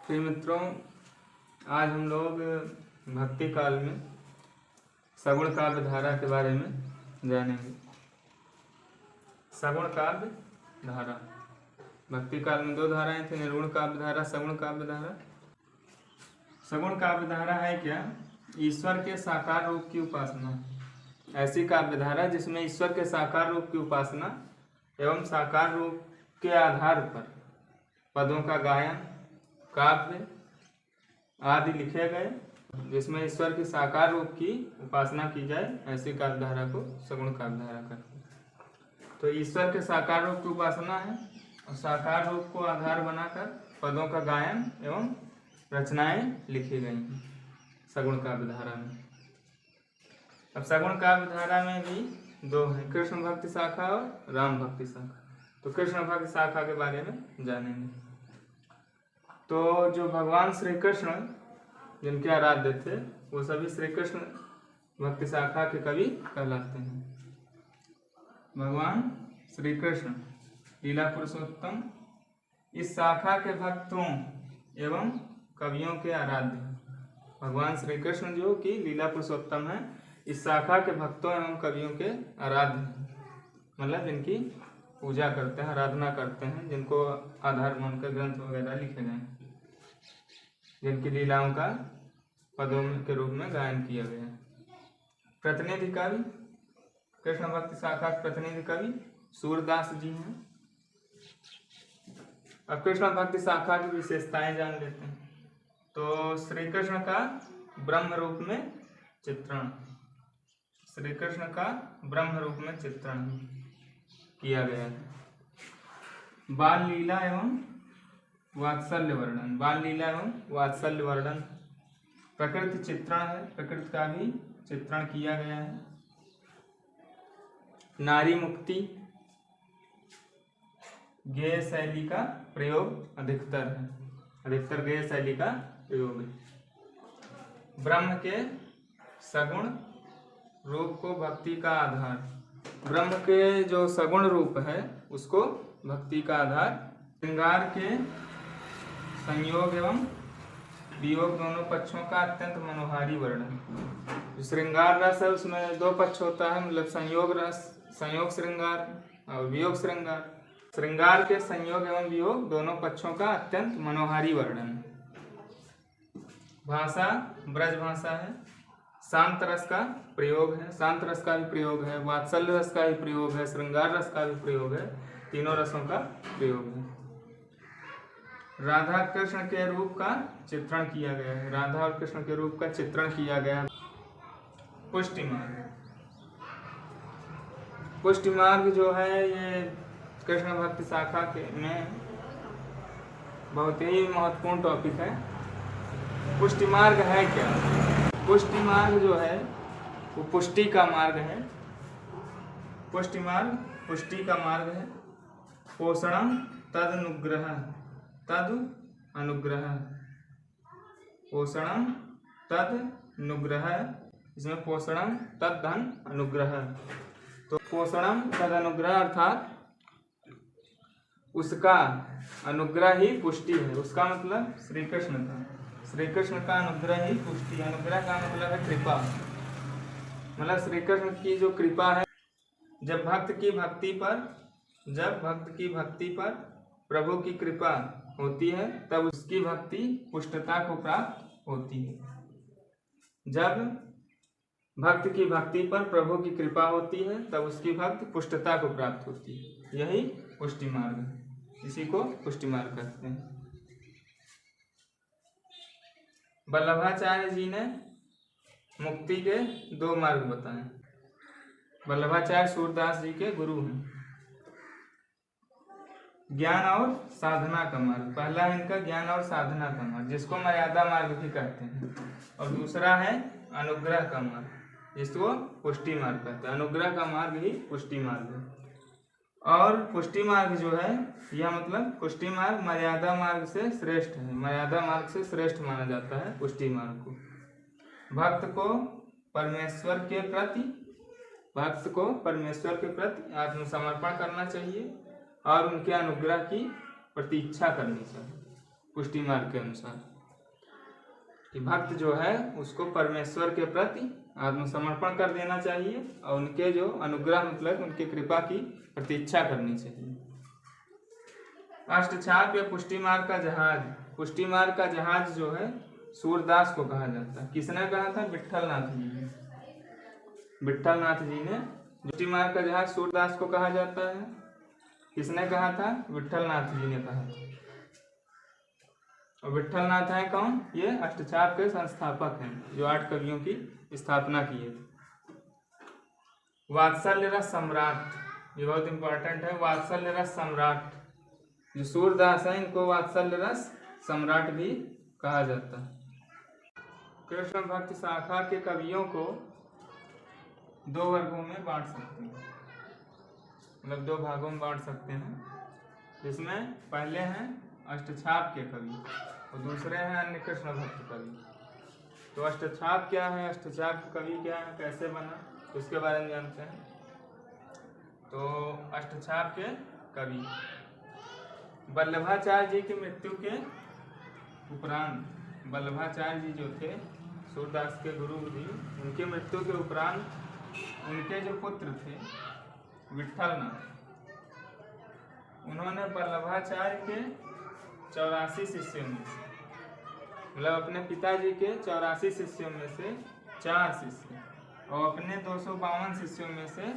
प्रिय मित्रों, आज हम लोग भक्ति काल में सगुण काव्य धारा के बारे में जानेंगे। सगुण काव्य धारा, भक्ति काल में दो धाराएं थी, निर्गुण काव्य धारा, सगुण काव्य धारा। सगुण काव्य धारा है क्या? ईश्वर के साकार रूप की उपासना। ऐसी काव्य धारा जिसमें ईश्वर के साकार रूप की उपासना एवं साकार रूप के आधार पर पदों का गायन, काव्य आदि लिखे गए, जिसमें ईश्वर के साकार रूप की उपासना की जाए, ऐसी काव्य धारा को सगुण काव्य धारा कहते हैं। तो ईश्वर के साकार रूप की उपासना है और साकार रूप को आधार बनाकर पदों का गायन एवं रचनाएं लिखी गई हैं सगुण काव्य धारा में। अब सगुण काव्य धारा में भी दो हैं, कृष्ण भक्ति शाखा और राम भक्ति शाखा। तो कृष्ण भक्ति शाखा के बारे में जानेंगे। तो जो भगवान श्री कृष्ण जिनके आराध्य थे, वो सभी श्री कृष्ण भक्ति शाखा के कवि कहलाते हैं। भगवान श्री कृष्ण लीला पुरुषोत्तम इस शाखा के भक्तों एवं कवियों के आराध्य हैं। भगवान श्री कृष्ण जो कि लीला पुरुषोत्तम है, इस शाखा के भक्तों एवं कवियों के आराध्य हैं, मतलब जिनकी पूजा करते हैं, आराधना करते हैं, जिनको आधार मानकर ग्रंथ वगैरह लिखे गए हैं, जिनकी लीलाओं का पदों के रूप में गायन किया गया है। प्रतिनिधि कवि कृष्ण भक्ति शाखा के प्रतिनिधि कवि सूरदास जी हैं। अब कृष्ण भक्ति शाखा की विशेषताएं जान लेते हैं। तो श्री कृष्ण का ब्रह्म रूप में चित्रण, श्री कृष्ण का ब्रह्म रूप में चित्रण किया गया है। बाल लीला एवं वात्सल्य वर्णन, बाल लीला एवं वात्सल्य वर्णन। प्रकृति चित्रण है, प्रकृति का भी चित्रण किया गया है। नारी मुक्ति, गेय शैली का प्रयोग अधिकतर है, अधिकतर गेय शैली का प्रयोग है। ब्रह्म के सगुण रूप को भक्ति का आधार, ब्रह्म के जो सगुण रूप है उसको भक्ति का आधार। श्रृंगार के संयोग एवं वियोग दोनों पक्षों का अत्यंत मनोहारी वर्णन। जो श्रृंगार रस है उसमें दो पक्ष होता है, मतलब संयोग रस, संयोग श्रृंगार और वियोग श्रृंगार। श्रृंगार के संयोग एवं वियोग दोनों पक्षों का अत्यंत मनोहारी वर्णन। भाषा ब्रज भाषा है। शांत रस का प्रयोग है, शांत रस का भी प्रयोग है, वात्सल्य रस का भी प्रयोग है, श्रृंगार रस का भी प्रयोग है, तीनों रसों का प्रयोग है। राधा कृष्ण के रूप का चित्रण किया गया है, राधा और कृष्ण के रूप का चित्रण किया गया है। पुष्टि मार्ग, पुष्टि मार्ग जो है ये कृष्ण भक्ति शाखा के में बहुत ही महत्वपूर्ण टॉपिक है। पुष्टि मार्ग है क्या? पुष्टि मार्ग जो है वो पुष्टि का मार्ग है। पुष्टि मार्ग पुष्टि का मार्ग है। पोषणम तद अनुग्रह, तद अनुग्रह, पोषणम तद अनुग्रह, इसमें पोषणम तद धन अनुग्रह। तो पोषणम तद अनुग्रह अर्थात उसका अनुग्रह ही पुष्टि है। उसका मतलब श्री कृष्ण का, श्री कृष्ण का अनुग्रह ही पुष्टि। अनुग्रह का मतलब है कृपा, मतलब श्री कृष्ण की जो कृपा है, जब भक्त की भक्ति पर प्रभु की कृपा होती है तब उसकी भक्ति पुष्टता को प्राप्त होती है। जब भक्त की भक्ति पर प्रभु की कृपा होती है तब उसकी भक्ति पुष्टता को प्राप्त होती है। यही पुष्टि मार्ग है, इसी को पुष्टि मार्ग कहते हैं। वल्लभाचार्य जी ने मुक्ति के दो मार्ग बताए। वल्लभाचार्य सूरदास जी के गुरु हैं। ज्ञान और साधना का मार्ग, पहला है इनका ज्ञान और साधना का मार्ग, जिसको मर्यादा मार्ग भी कहते हैं, और दूसरा है अनुग्रह का मार्ग, जिसको पुष्टि मार्ग कहते हैं। अनुग्रह का मार्ग ही पुष्टि मार्ग है। और पुष्टि मार्ग जो है यह मतलब पुष्टि मार्ग मर्यादा मार्ग से श्रेष्ठ है, मर्यादा मार्ग से श्रेष्ठ माना जाता है पुष्टि मार्ग को। भक्त को परमेश्वर के प्रति भक्त को परमेश्वर के प्रति आत्मसमर्पण करना चाहिए और उनके अनुग्रह की प्रतीक्षा करनी चाहिए। पुष्टि मार्ग के अनुसार कि भक्त जो है उसको परमेश्वर के प्रति आत्मसमर्पण कर देना चाहिए और उनके जो अनुग्रह मतलब उनकी कृपा की प्रतीक्षा करनी चाहिए। अष्टछाप या पुष्टि मार्ग का जहाज, पुष्टि मार्ग का जहाज जो है सूरदास को कहा जाता है। किसने कहा था? विट्ठलनाथ जी ने। विट्ठलनाथ जी ने पुष्टि मार्ग का जहाज सूरदास को कहा जाता है। किसने कहा था? विट्ठलनाथ जी ने कहा था। और विट्ठलनाथ है कौन? ये अष्टछाप के संस्थापक हैं जो 8 कवियों की स्थापना किए थे। वात्सल्य रस सम्राट, ये बहुत इंपॉर्टेंट है। वात्सल्य रस सम्राट जो सूरदास है इनको वात्सल्य रस सम्राट भी कहा जाता है। कृष्ण भक्ति शाखा के कवियों को 2 वर्गों में बांट सकते हैं, मतलब 2 भागों में बांट सकते हैं, जिसमें पहले हैं अष्टछाप के कवि और दूसरे हैं अन्य कृष्ण भक्त कवि। तो अष्टछाप क्या है, अष्टछाप कवि क्या है, कैसे बना, तो इसके बारे में जानते हैं। तो अष्टछाप के कवि वल्लभाचार्य जी की मृत्यु के उपरांत, वल्लभाचार्य जी जो थे सूरदास के गुरु जी, उनकी मृत्यु के उपरांत उनके जो पुत्र थे विट्ठलनाथ, उन्होंने वल्लभाचार्य के 84 शिष्यों में से, मतलब अपने पिताजी के 84 शिष्यों में से 4 शिष्य और अपने 252 शिष्यों में से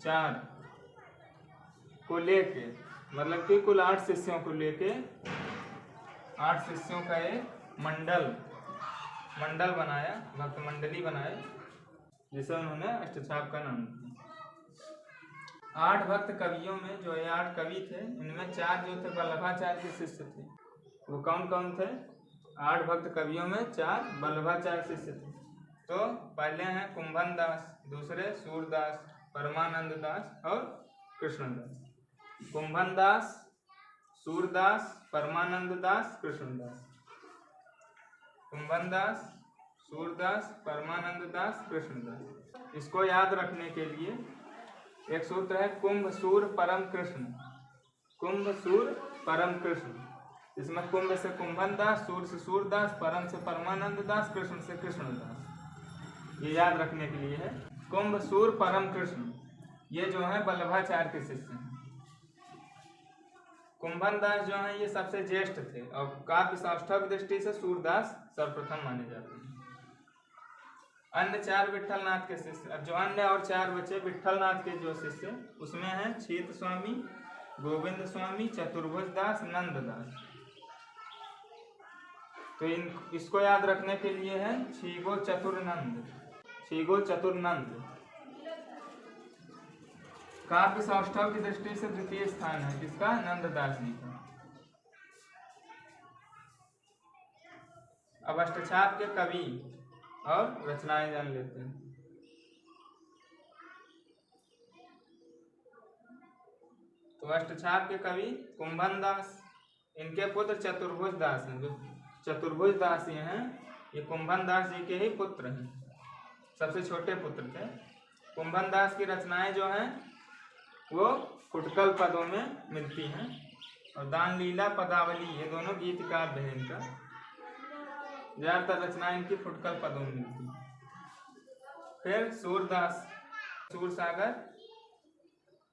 4 को लेके, मतलब कि कुल 8 शिष्यों को लेके 8 शिष्यों का एक मंडल बनाया, भक्त मंडली बनाए, जिसे उन्होंने अष्टछाप का नाम दिया। 8 भक्त कवियों में जो ये 8 कवि थे, इनमें 4 जो थे वल्लभाचार्य के शिष्य थे। वो कौन कौन थे? 8 भक्त कवियों में 4 वल्लभाचार्य शिष्य थे। तो पहले हैं कुंभन दास, दूसरे सूरदास, परमानंद दास और कृष्णदास। कुंभन दास, सूरदास, परमानंद दास, कृष्णदास। कुंभन दास, सूरदास, परमानंद दास, कृष्णदास। इसको याद रखने के लिए एक सूत्र है कुंभ सूर परम कृष्ण। कुंभ सूर परम कृष्ण, इसमें कुंभ से कुंभन दास, सूर से सूरदास, परम से परमानंद दास, कृष्ण से कृष्णदास। ये याद रखने के लिए है कुंभ सूर परम कृष्ण। ये जो है वल्लभाचार्य के शिष्य हैं। कुंभन दास जो है ये सबसे ज्येष्ठ थे और काव्य सौष्ठव दृष्टि से सूरदास सर्वप्रथम माने जाते हैं। अन्य 4 विट्ठलनाथ के शिष्य, अब जो अन्य और 4 बचे विट्ठलनाथ के जो शिष्य, उसमें हैं छीत स्वामी, गोविंद स्वामी, चतुर्भुज दास, नंद दास। तो इसको याद रखने के लिए है छीगो चतुर्नंद, छीगो चतुर्नंद। काव्य सौष्ठव की दृष्टि से द्वितीय स्थान है किसका? नंददास जी का। अब अष्टछाप के कवि और रचनाएं जान लेते हैं। तो अष्टछाप के कवि कुंभन दास, इनके पुत्र चतुर्भुज दास हैं। जो चतुर्भुज दास ये हैं, ये कुंभन दास जी के ही पुत्र हैं, सबसे छोटे पुत्र थे। कुंभन दास की रचनाएं जो हैं वो फुटकल पदों में मिलती हैं और दान लीला, पदावली, ये दोनों गीत काव्य हैं इनका। ज्यादातर रचनाएं इनकी फुटकल पदों में मिलती हैं। फिर सूरदास, सूरसागर,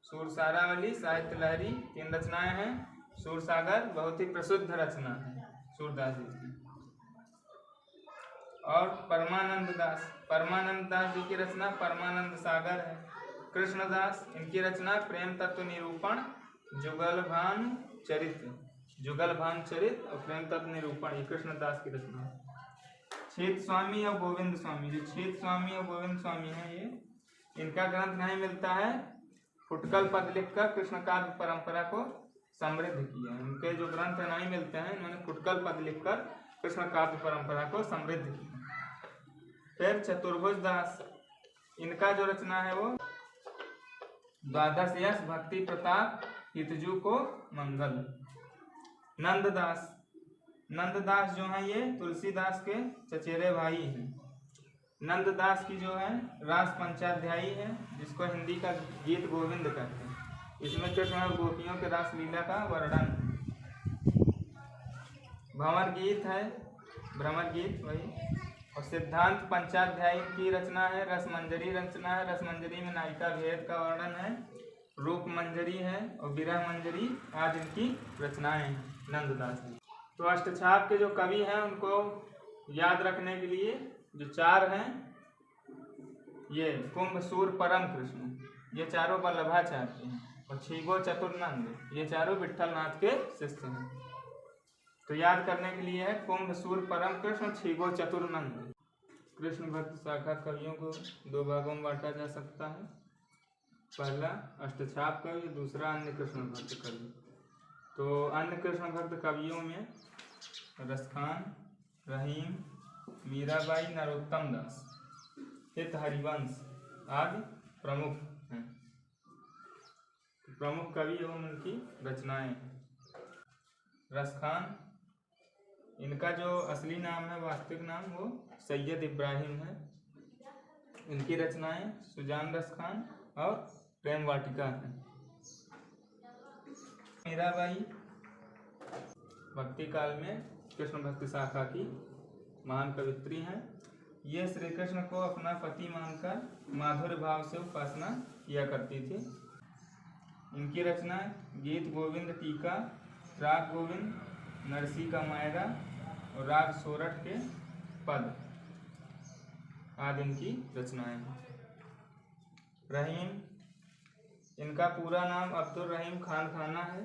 सूरसारावली, साहित्य लहरी, 3 रचनाएं हैं। सूरसागर बहुत ही प्रसिद्ध रचना है सूरदास जी की। और परमानंद दास, परमानंद दास जी की रचना परमानंद सागर है। कृष्णदास, इनकी रचना प्रेम तत्व निरूपण, जुगलभान चरित्र, जुगलभान चरित्र और प्रेम तत्व निरूपण, ये कृष्णदास की रचना है। छीत स्वामी और गोविंद स्वामी, जो छीत स्वामी और गोविंद स्वामी हैं, ये इनका ग्रंथ नहीं मिलता है। फुटकल पद लिखकर कृष्ण काव्य परंपरा को समृद्ध किया। इनके जो ग्रंथ नहीं मिलते हैं, इन्होंने फुटकल पद लिखकर कृष्ण काव्य परंपरा को समृद्ध किया। फिर चतुर्भुज दास, इनका जो रचना है वो 12 यश भक्ति प्रताप हितजू को मंगल। नंददास, नंददास जो हैं ये तुलसीदास के चचेरे भाई हैं। नंददास की जो है रास पंचाध्यायी है, जिसको हिंदी का गीत गोविंद कहते हैं। इसमें कृष्ण और गोपियों के रास लीला का वर्णन। भंवर गीत है, भ्रमर गीत वही। और सिद्धांत पंचाध्यायी की रचना है। रसमंजरी रचना है, रसमंजरी में नायिका भेद का वर्णन है। रूप मंजरी है और विरह मंजरी आदि इनकी रचनाएं हैं नंददास की। तो अष्टछाप के जो कवि हैं उनको याद रखने के लिए जो चार हैं, ये कुंभ सूर परम कृष्ण, ये चारों वल्लभाचार्य के हैं। और छीगो चतुर्नंद, ये चारों विट्ठलनाथ के शिष्य हैं। तो याद करने के लिए है कुंभ सूर परम कृष्ण, छीगो चतुर्नंद। कृष्ण भक्त शाखा कवियों को दो भागों में बांटा जा सकता है। पहला अष्टछाप कवि, दूसरा अन्य कृष्ण भक्त कवि। तो अन्य कृष्ण भक्त कवियों में रसखान, रहीम, मीराबाई, नरोत्तम दास, हित हरिवंश आदि प्रमुख हैं। प्रमुख कवि एवं उनकी रचनाएं। रसखान, इनका जो असली नाम है, वास्तविक नाम, वो सैयद इब्राहिम है। इनकी रचनाएं सुजान रसखान और प्रेम वाटिका है। मीराबाई भक्ति काल में कृष्ण भक्ति शाखा की महान कवित्री हैं। ये श्री कृष्ण को अपना पति मानकर माधुर्य भाव से उपासना किया करती थी। इनकी रचनाएं गीत गोविंद, टीका, राग गोविंद, नरसी का मायरा और राग सोरठ के पद आदि इनकी रचनाएं हैं। रहीम, इनका पूरा नाम अब्दुल रहीम खान खाना है।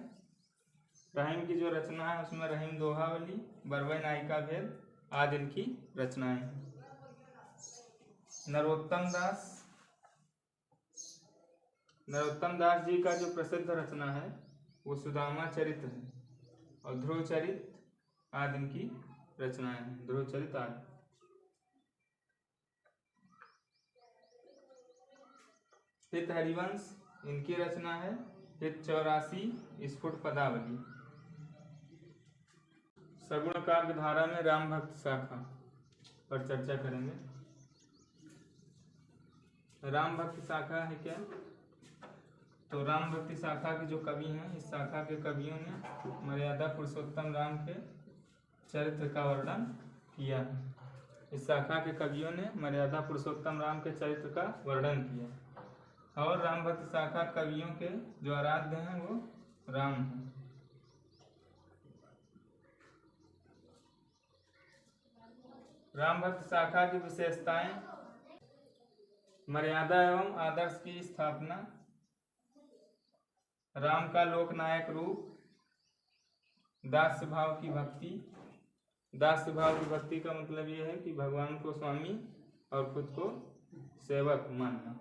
रहीम की जो रचना है उसमें रहीम दोहावली, बरवई नायिका भेद आदि इनकी रचनाएं हैं। नरोत्तम दास, नरोत्तम दास जी का जो प्रसिद्ध रचना है वो सुदामा चरित्र है और ध्रुव चरित्र आदि इनकी रचनाएं हैं। ध्रुव चरित्र आदि। हित हरिवंश, इनकी रचना है हित 84 स्फुट पदावली। सगुण काव्य धारा में राम भक्त शाखा पर चर्चा करेंगे। राम भक्ति शाखा है क्या? तो राम भक्ति शाखा के जो कवि हैं, इस शाखा के कवियों ने मर्यादा पुरुषोत्तम राम के चरित्र का वर्णन किया है। इस शाखा के कवियों ने मर्यादा पुरुषोत्तम राम के चरित्र का वर्णन किया। और राम भक्त शाखा कवियों के जो आराध्य हैं वो राम हैं। राम भक्त शाखा की विशेषताएं: मर्यादा एवं आदर्श की स्थापना, राम का लोकनायक रूप, दास्य भाव की भक्ति। दास्य भाव की भक्ति का मतलब यह है कि भगवान को स्वामी और खुद को सेवक मानना।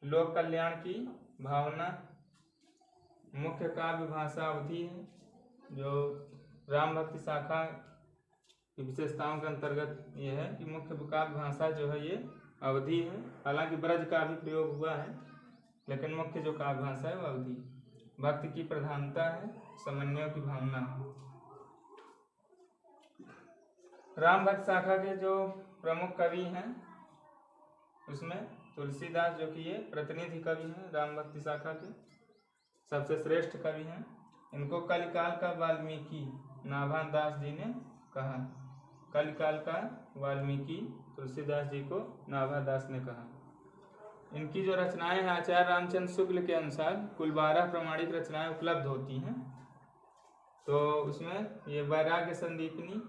लोक कल्याण की भावना। मुख्य काव्य भाषा अवधि है, जो राम भक्ति शाखा की विशेषताओं के अंतर्गत यह है कि मुख्य काव्य भाषा जो है ये अवधि है। हालांकि ब्रज का भी प्रयोग हुआ है, लेकिन मुख्य जो काव्य भाषा है वो अवधि। भक्ति की प्रधानता है, समन्वय की भावना है। राम भक्त शाखा के जो प्रमुख कवि हैं उसमें तुलसीदास, जो कि ये प्रतिनिधि कवि हैं राम भक्ति शाखा के, सबसे श्रेष्ठ कवि हैं। इनको कलिकाल का वाल्मीकि नाभान दास जी ने कहा। कलिकाल का वाल्मीकि तुलसीदास जी को नाभा दास ने कहा। इनकी जो रचनाएं हैं, आचार्य रामचंद्र शुक्ल के अनुसार कुल 12 प्रमाणिक रचनाएं उपलब्ध होती हैं। तो उसमें ये वैराग्य संदीपनी,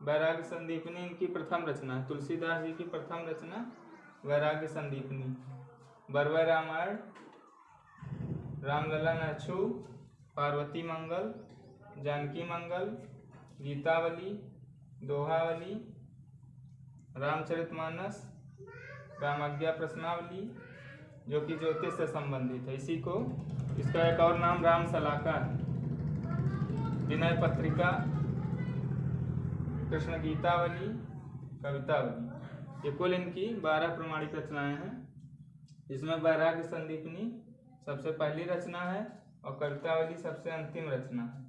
वैराग्य संदीपनी इनकी प्रथम रचना है। तुलसीदास जी की प्रथम रचना वैराग्य संदीपनी। बरवै रामायण, रामलला नच्छू, पार्वती मंगल, जानकी मंगल, गीतावली, दोहावली, रामचरितमानस, रामाज्ञा प्रश्नावली, जो कि ज्योतिष से संबंधित है। इसी को, इसका एक और नाम राम सलाका है। विनय पत्रिका, कृष्ण गीतावली, कवितावली, ये कुल इनकी 12 प्रमाणिक रचनाएं हैं। इसमें वैराग्य संदीपनी सबसे पहली रचना है और कवितावली सबसे अंतिम रचना है।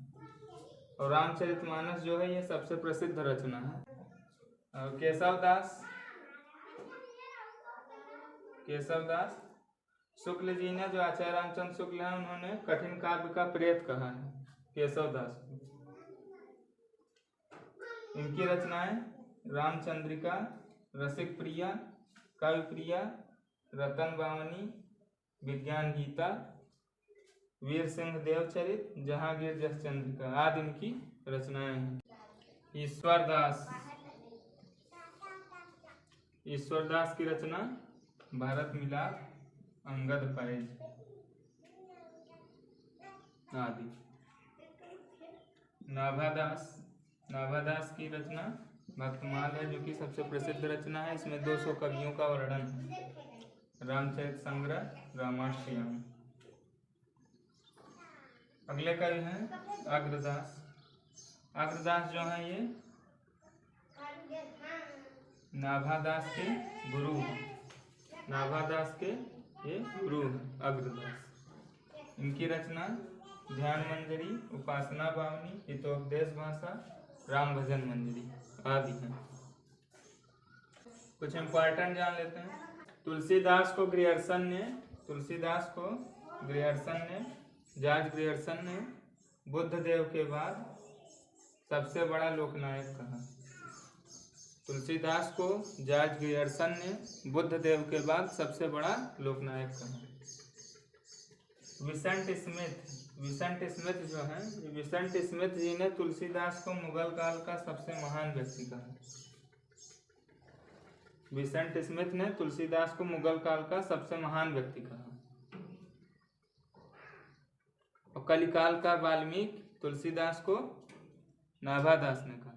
और रामचरितमानस जो है ये सबसे प्रसिद्ध रचना है। और केशव दास केशवदास शुक्ल जी ने, जो आचार्य रामचंद्र शुक्ल हैं, उन्होंने कठिन काव्य का प्रेत कहा है केशवदास को। इनकी रचनाएं रामचंद्रिका, रसिक प्रिया, काव्य प्रिया, रतन बावनी, विज्ञान गीता, वीर सिंह देवचरित, जहांगीर जस चंद्रिका आदि इनकी रचनाएं हैं। ईश्वरदास की रचना भारत मिलाप, अंगद पैज आदि। नाभादास की रचना भक्तमाल है, जो कि सबसे प्रसिद्ध रचना है। इसमें 200 कवियों का वर्णन है। रामचरित संग्रह, रामाश्रयम। अगले कवि हैं अग्रदास। अग्रदास जो है ये नाभादास के गुरु हैं। नाभादास के ये गुरु हैं अग्रदास। इनकी रचना ध्यान मंजरी, उपासना बावनी, हितोपदेश भाषा, राम भजन मंजरी आदि हैं। कुछ इम्पोर्टेंट जान लेते हैं। तुलसीदास को ग्रियर्सन ने जॉर्ज ग्रियर्सन ने बुद्ध देव के बाद सबसे बड़ा लोकनायक कहा। तुलसीदास को जॉर्ज ग्रियर्सन ने बुद्ध देव के बाद सबसे बड़ा लोकनायक कहा। विसेंट स्मिथ जो है, विसेंट स्मिथ जी ने तुलसीदास को मुगल काल का सबसे महान व्यक्ति कहा। विसेंट स्मिथ ने तुलसीदास को मुगल काल का सबसे महान व्यक्ति कहा। और कलिकाल का वाल्मीकि तुलसीदास को नाभादास ने कहा।